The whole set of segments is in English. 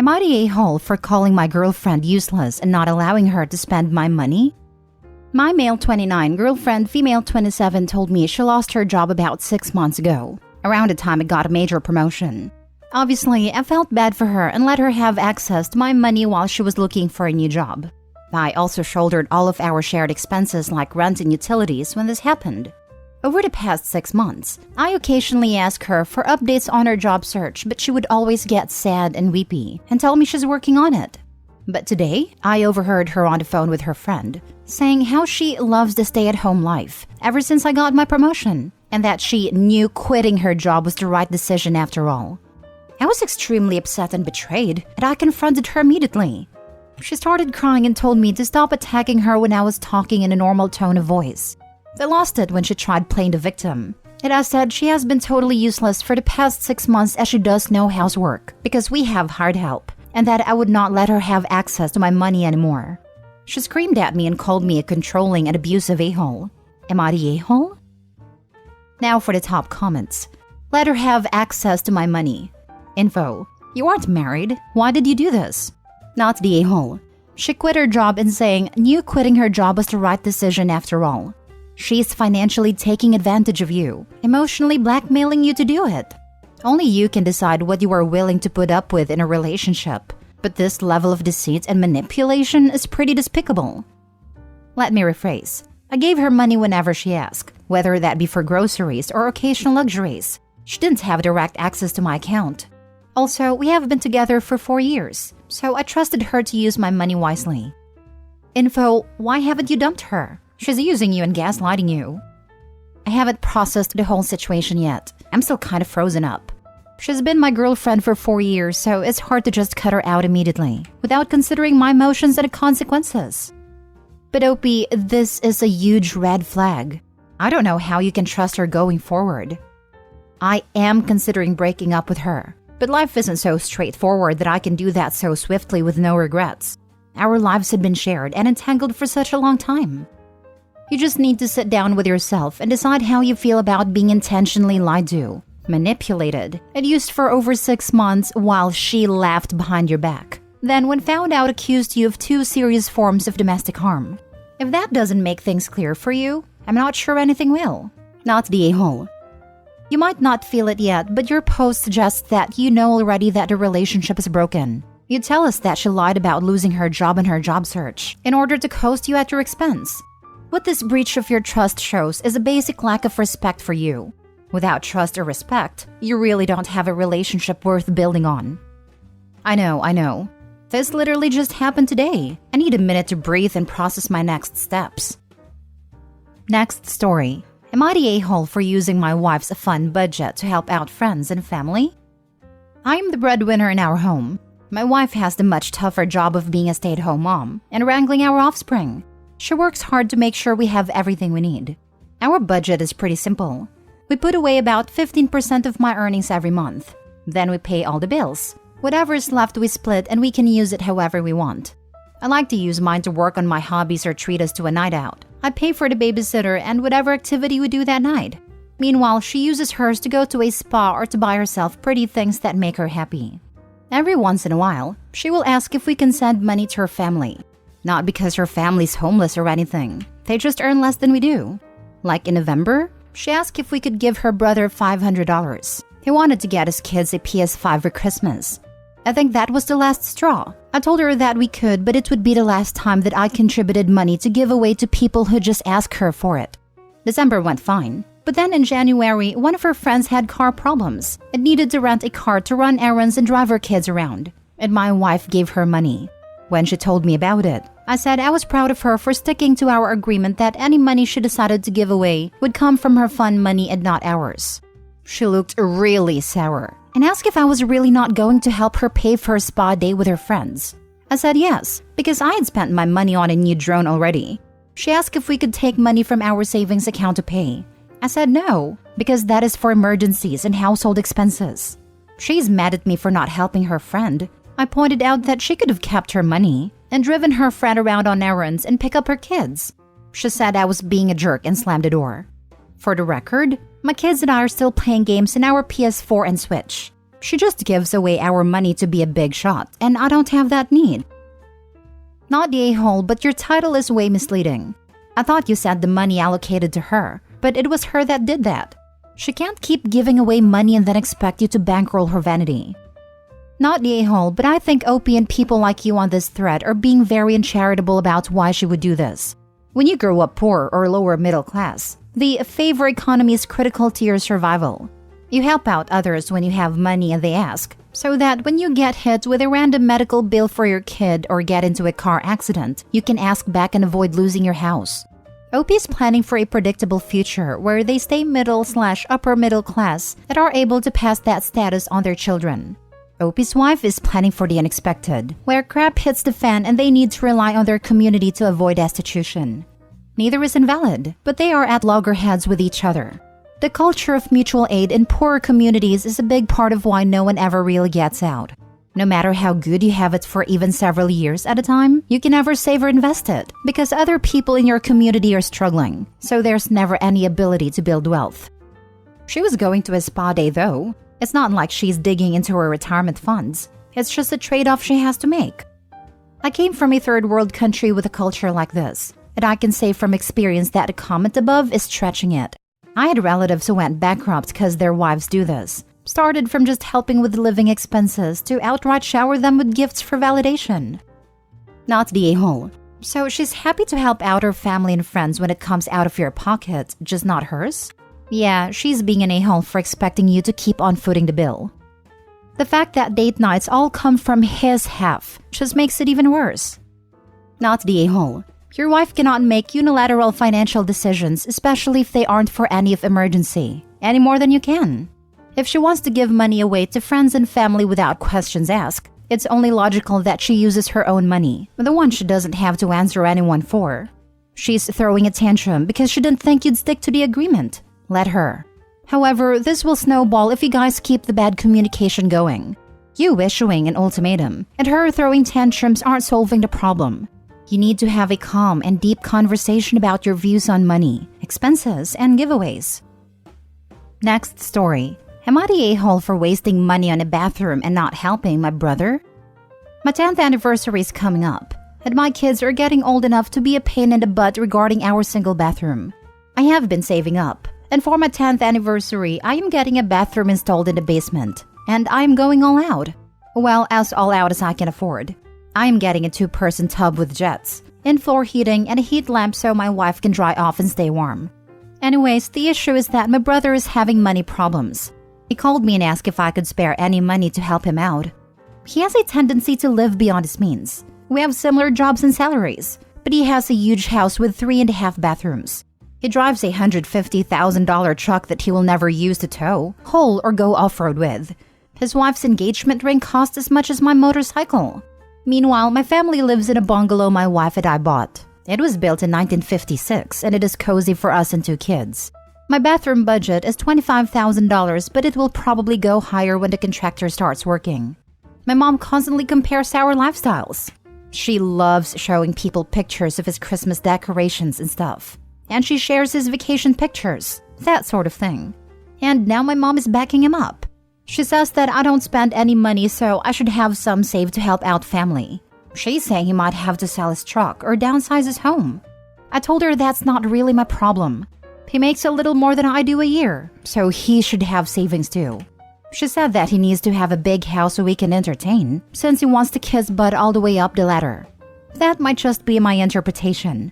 Am I the a-hole for calling my girlfriend useless and not allowing her to spend my money? My male 29 girlfriend, female 27, told me she lost her job about 6 months ago, around the time I got a major promotion. Obviously, I felt bad for her and let her have access to my money while she was looking for a new job. I also shouldered all of our shared expenses like rent and utilities when this happened. Over the past 6 months, I occasionally ask her for updates on her job search, but she would always get sad and weepy and tell me she's working on it. But today, I overheard her on the phone with her friend, saying how she loves the stay-at-home life ever since I got my promotion, and that she knew quitting her job was the right decision after all. I was extremely upset and betrayed, and I confronted her immediately. She started crying and told me to stop attacking her when I was talking in a normal tone of voice. I lost it when she tried playing the victim. And I said she has been totally useless for the past 6 months as she does no housework because we have hired help, and that I would not let her have access to my money anymore. She screamed at me and called me a controlling and abusive a-hole. Am I the a-hole? Now for the top comments. Let her have access to my money. Info. You aren't married. Why did you do this? Not the a-hole. She quit her job and knew quitting her job was the right decision after all. She's financially taking advantage of you, emotionally blackmailing you to do it. Only you can decide what you are willing to put up with in a relationship, but this level of deceit and manipulation is pretty despicable. Let me rephrase. I gave her money whenever she asked, whether that be for groceries or occasional luxuries. She didn't have direct access to my account. Also, we have been together for 4 years, so I trusted her to use my money wisely. Info, why haven't you dumped her? She's using you and gaslighting you. I haven't processed the whole situation yet. I'm still kind of frozen up. She's been my girlfriend for 4 years, so it's hard to just cut her out immediately, without considering my emotions and the consequences. But Opie, this is a huge red flag. I don't know how you can trust her going forward. I am considering breaking up with her. But life isn't so straightforward that I can do that so swiftly with no regrets. Our lives had been shared and entangled for such a long time. You just need to sit down with yourself and decide how you feel about being intentionally lied to, manipulated, and used for over 6 months while she laughed behind your back. Then, when found out, accused you of 2 serious forms of domestic harm. If that doesn't make things clear for you, I'm not sure anything will. Not the a-hole. You might not feel it yet, but your post suggests that you know already that the relationship is broken. You tell us that she lied about losing her job in her job search in order to coast you at your expense. What this breach of your trust shows is a basic lack of respect for you. Without trust or respect, you really don't have a relationship worth building on. I know. This literally just happened today. I need a minute to breathe and process my next steps. Next story. Am I the a-hole for using my wife's fun budget to help out friends and family? I am the breadwinner in our home. My wife has the much tougher job of being a stay-at-home mom and wrangling our offspring. She works hard to make sure we have everything we need. Our budget is pretty simple. We put away about 15% of my earnings every month. Then we pay all the bills. Whatever is left we split and we can use it however we want. I like to use mine to work on my hobbies or treat us to a night out. I pay for the babysitter and whatever activity we do that night. Meanwhile, she uses hers to go to a spa or to buy herself pretty things that make her happy. Every once in a while, she will ask if we can send money to her family. Not because her family's homeless or anything. They just earn less than we do. Like in November, she asked if we could give her brother $500. He wanted to get his kids a PS5 for Christmas. I think that was the last straw. I told her that we could, but it would be the last time that I contributed money to give away to people who just ask her for it. December went fine. But then in January, one of her friends had car problems and needed to rent a car to run errands and drive her kids around. And my wife gave her money. When she told me about it, I said I was proud of her for sticking to our agreement that any money she decided to give away would come from her fun money and not ours. She looked really sour and asked if I was really not going to help her pay for her spa day with her friends. I said yes, because I had spent my money on a new drone already. She asked if we could take money from our savings account to pay. I said no, because that is for emergencies and household expenses. She's mad at me for not helping her friend. I pointed out that she could have kept her money and driven her friend around on errands and pick up her kids. She said I was being a jerk and slammed the door. For the record, my kids and I are still playing games in our PS4 and Switch. She just gives away our money to be a big shot, and I don't have that need. Not the a-hole, but your title is way misleading. I thought you said the money allocated to her, but it was her that did that. She can't keep giving away money and then expect you to bankroll her vanity. Not the a-hole, but I think Opie and people like you on this thread are being very uncharitable about why she would do this. When you grow up poor or lower middle class, the favor economy is critical to your survival. You help out others when you have money and they ask, so that when you get hit with a random medical bill for your kid or get into a car accident, you can ask back and avoid losing your house. Opie is planning for a predictable future where they stay middle/upper middle class and are able to pass that status on their children. Opie's wife is planning for the unexpected, where crap hits the fan and they need to rely on their community to avoid destitution. Neither is invalid, but they are at loggerheads with each other. The culture of mutual aid in poorer communities is a big part of why no one ever really gets out. No matter how good you have it for even several years at a time, you can never save or invest it because other people in your community are struggling, so there's never any ability to build wealth. She was going to a spa day though. It's not like she's digging into her retirement funds. It's just a trade-off she has to make. I came from a third world country with a culture like this, and I can say from experience that the comment above is stretching it. I had relatives who went bankrupt because their wives do this. Started from just helping with living expenses to outright shower them with gifts for validation. Not the a-hole. So she's happy to help out her family and friends when it comes out of your pocket, just not hers? Yeah, she's being an a-hole for expecting you to keep on footing the bill. The fact that date nights all come from his half just makes it even worse. Not the a-hole. Your wife cannot make unilateral financial decisions, especially if they aren't for any of emergency, any more than you can. If she wants to give money away to friends and family without questions asked, it's only logical that she uses her own money, the one she doesn't have to answer anyone for. She's throwing a tantrum because she didn't think you'd stick to the agreement. Let her. However, this will snowball if you guys keep the bad communication going. You issuing an ultimatum and her throwing tantrums aren't solving the problem. You need to have a calm and deep conversation about your views on money, expenses, and giveaways. Next story. Am I the a-hole for wasting money on a bathroom and not helping my brother? My 10th anniversary is coming up, and my kids are getting old enough to be a pain in the butt regarding our single bathroom. I have been saving up, and for my 10th anniversary, I am getting a bathroom installed in the basement, and I am going all out. Well, as all out as I can afford. I am getting a 2-person tub with jets, in-floor heating, and a heat lamp so my wife can dry off and stay warm. Anyways, the issue is that my brother is having money problems. He called me and asked if I could spare any money to help him out. He has a tendency to live beyond his means. We have similar jobs and salaries, but he has a huge house with 3.5 bathrooms. He drives a $150,000 truck that he will never use to tow, haul, or go off-road with. His wife's engagement ring cost as much as my motorcycle. Meanwhile, my family lives in a bungalow my wife and I bought. It was built in 1956, and it is cozy for us and 2 kids. My bathroom budget is $25,000, but it will probably go higher when the contractor starts working. My mom constantly compares our lifestyles. She loves showing people pictures of his Christmas decorations and stuff. And she shares his vacation pictures, that sort of thing. And now my mom is backing him up. She says that I don't spend any money, so I should have some saved to help out family. She's saying he might have to sell his truck or downsize his home. I told her that's not really my problem. He makes a little more than I do a year, so he should have savings too. She said that he needs to have a big house so we can entertain, since he wants to kiss Bud all the way up the ladder. That might just be my interpretation.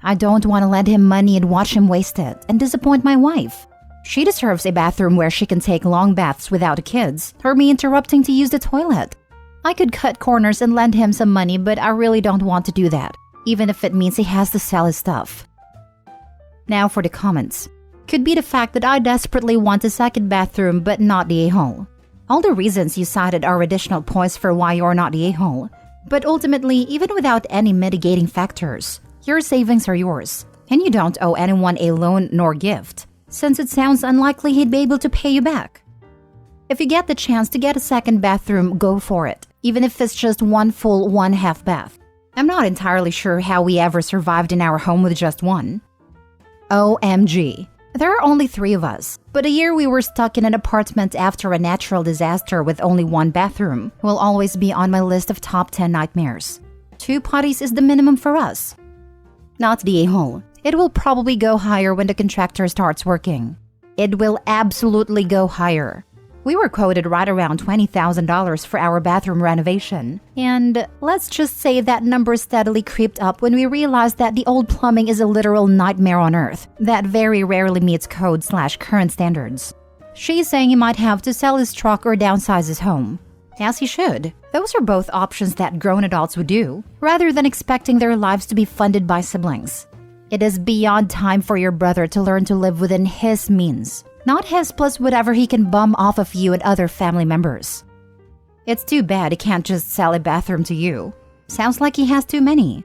I don't want to lend him money and watch him waste it and disappoint my wife. She deserves a bathroom where she can take long baths without the kids, or me interrupting to use the toilet. I could cut corners and lend him some money, but I really don't want to do that, even if it means he has to sell his stuff. Now for the comments. Could be the fact that I desperately want a second bathroom but not the a-hole. All the reasons you cited are additional points for why you're not the a-hole. But ultimately, even without any mitigating factors, your savings are yours, and you don't owe anyone a loan nor gift, since it sounds unlikely he'd be able to pay you back. If you get the chance to get a second bathroom, go for it, even if it's just one full, one half bath. I'm not entirely sure how we ever survived in our home with just one. OMG. There are only 3 of us, but a year we were stuck in an apartment after a natural disaster with only 1 bathroom will always be on my list of top 10 nightmares. 2 potties is the minimum for us. Not the a-hole. It will probably go higher when the contractor starts working. It will absolutely go higher. We were quoted right around $20,000 for our bathroom renovation. And let's just say that number steadily creeped up when we realized that the old plumbing is a literal nightmare on earth that very rarely meets code/current standards. She's saying he might have to sell his truck or downsize his home. As he should. Those are both options that grown adults would do, rather than expecting their lives to be funded by siblings. It is beyond time for your brother to learn to live within his means. Not his plus whatever he can bum off of you and other family members. It's too bad he can't just sell a bathroom to you. Sounds like he has too many.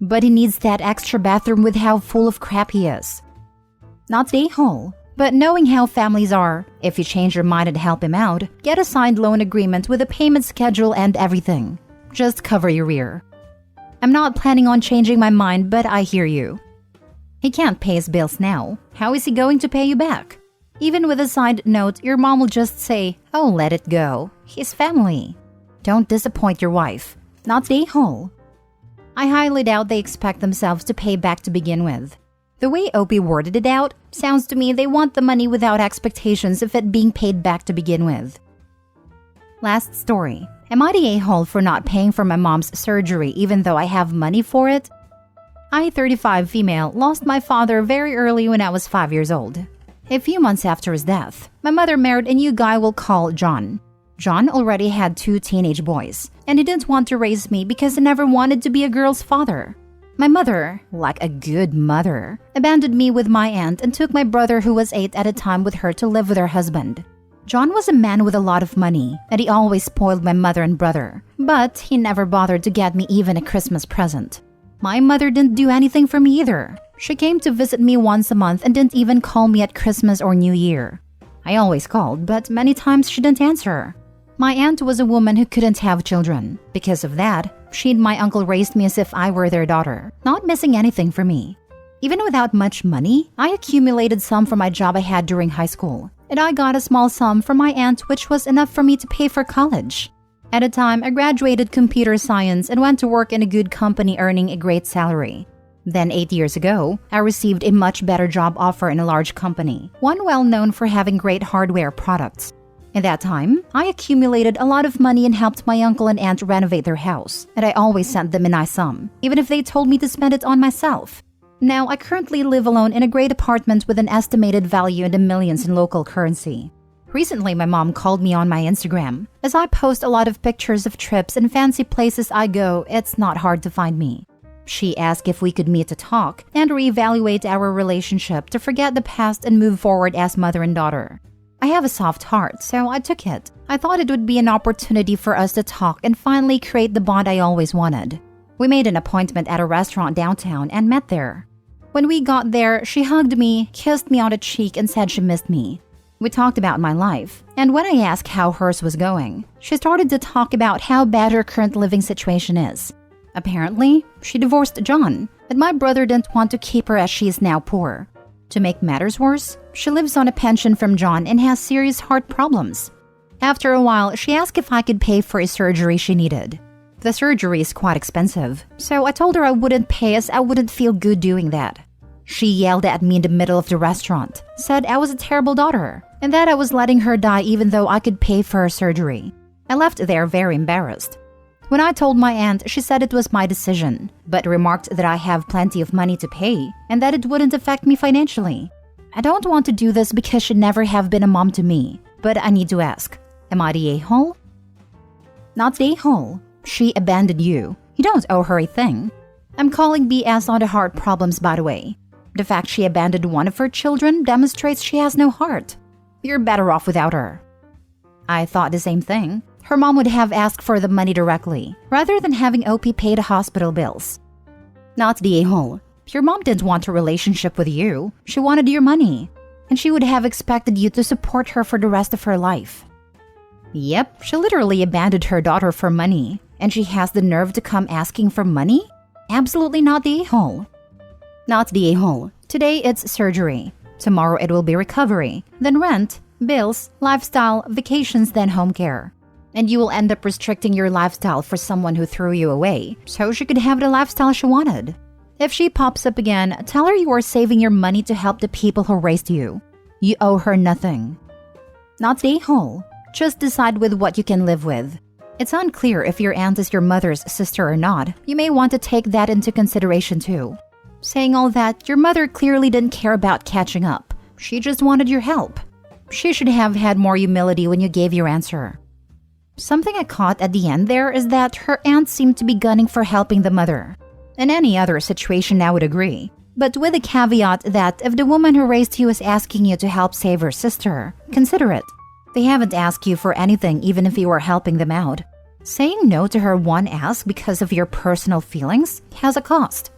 But he needs that extra bathroom with how full of crap he is. Not the a-hole, but knowing how families are, if you change your mind and help him out, get a signed loan agreement with a payment schedule and everything. Just cover your rear. I'm not planning on changing my mind, but I hear you. He can't pay his bills now. How is he going to pay you back? Even with a signed note, your mom will just say, "Oh, let it go. He's family." Don't disappoint your wife. Not the a-hole. I highly doubt they expect themselves to pay back to begin with. The way Opie worded it out, sounds to me they want the money without expectations of it being paid back to begin with. Last story. Am I the a-hole for not paying for my mom's surgery even though I have money for it? I, 35 female, lost my father very early when I was 5 years old. A few months after his death, my mother married a new guy we'll call John. John already had 2 teenage boys, and he didn't want to raise me because he never wanted to be a girl's father. My mother, like a good mother, abandoned me with my aunt and took my brother who was 8 at a time with her to live with her husband. John was a man with a lot of money, and he always spoiled my mother and brother, but he never bothered to get me even a Christmas present. My mother didn't do anything for me either. She came to visit me once a month and didn't even call me at Christmas or New Year. I always called, but many times she didn't answer. My aunt was a woman who couldn't have children. Because of that, she and my uncle raised me as if I were their daughter, not missing anything for me. Even without much money, I accumulated some from my job I had during high school, and I got a small sum from my aunt which was enough for me to pay for college. At the time, I graduated computer science and went to work in a good company earning a great salary. Then 8 years ago, I received a much better job offer in a large company, one well known for having great hardware products. At that time, I accumulated a lot of money and helped my uncle and aunt renovate their house, and I always sent them a nice sum, even if they told me to spend it on myself. Now, I currently live alone in a great apartment with an estimated value in the millions in local currency. Recently, my mom called me on my Instagram. As I post a lot of pictures of trips and fancy places I go, it's not hard to find me. She asked if we could meet to talk and reevaluate our relationship to forget the past and move forward as mother and daughter. I have a soft heart, so I took it. I thought it would be an opportunity for us to talk and finally create the bond I always wanted. We made an appointment at a restaurant downtown and met there. When we got there, she hugged me, kissed me on the cheek, and said she missed me. We talked about my life, and when I asked how hers was going, she started to talk about how bad her current living situation is. Apparently, she divorced John, but my brother didn't want to keep her as she is now poor. To make matters worse, she lives on a pension from John and has serious heart problems. After a while, she asked if I could pay for a surgery she needed. The surgery is quite expensive, so I told her I wouldn't pay as I wouldn't feel good doing that. She yelled at me in the middle of the restaurant, said I was a terrible daughter, and that I was letting her die even though I could pay for her surgery. I left there very embarrassed. When I told my aunt, she said it was my decision, but remarked that I have plenty of money to pay and that it wouldn't affect me financially. I don't want to do this because she never have been a mom to me, but I need to ask, am I the a-hole? Not the a-hole. She abandoned you. You don't owe her a thing. I'm calling BS on the heart problems, by the way. The fact she abandoned one of her children demonstrates she has no heart. You're better off without her. I thought the same thing. Her mom would have asked for the money directly, rather than having OP pay the hospital bills. Not the a-hole. Your mom didn't want a relationship with you. She wanted your money. And she would have expected you to support her for the rest of her life. Yep, she literally abandoned her daughter for money. And she has the nerve to come asking for money? Absolutely not the a-hole. Not the a-hole. Today it's surgery. Tomorrow it will be recovery, then rent, bills, lifestyle, vacations, then home care. And you will end up restricting your lifestyle for someone who threw you away, so she could have the lifestyle she wanted. If she pops up again, tell her you are saving your money to help the people who raised you. You owe her nothing. Not the a-hole. Just decide with what you can live with. It's unclear if your aunt is your mother's sister or not. You may want to take that into consideration too. Saying all that, your mother clearly didn't care about catching up. She just wanted your help. She should have had more humility when you gave your answer. Something I caught at the end there is that her aunt seemed to be gunning for helping the mother. In any other situation, I would agree. But with the caveat that if the woman who raised you is asking you to help save her sister, consider it. They haven't asked you for anything even if you are helping them out. Saying no to her one ask because of your personal feelings has a cost.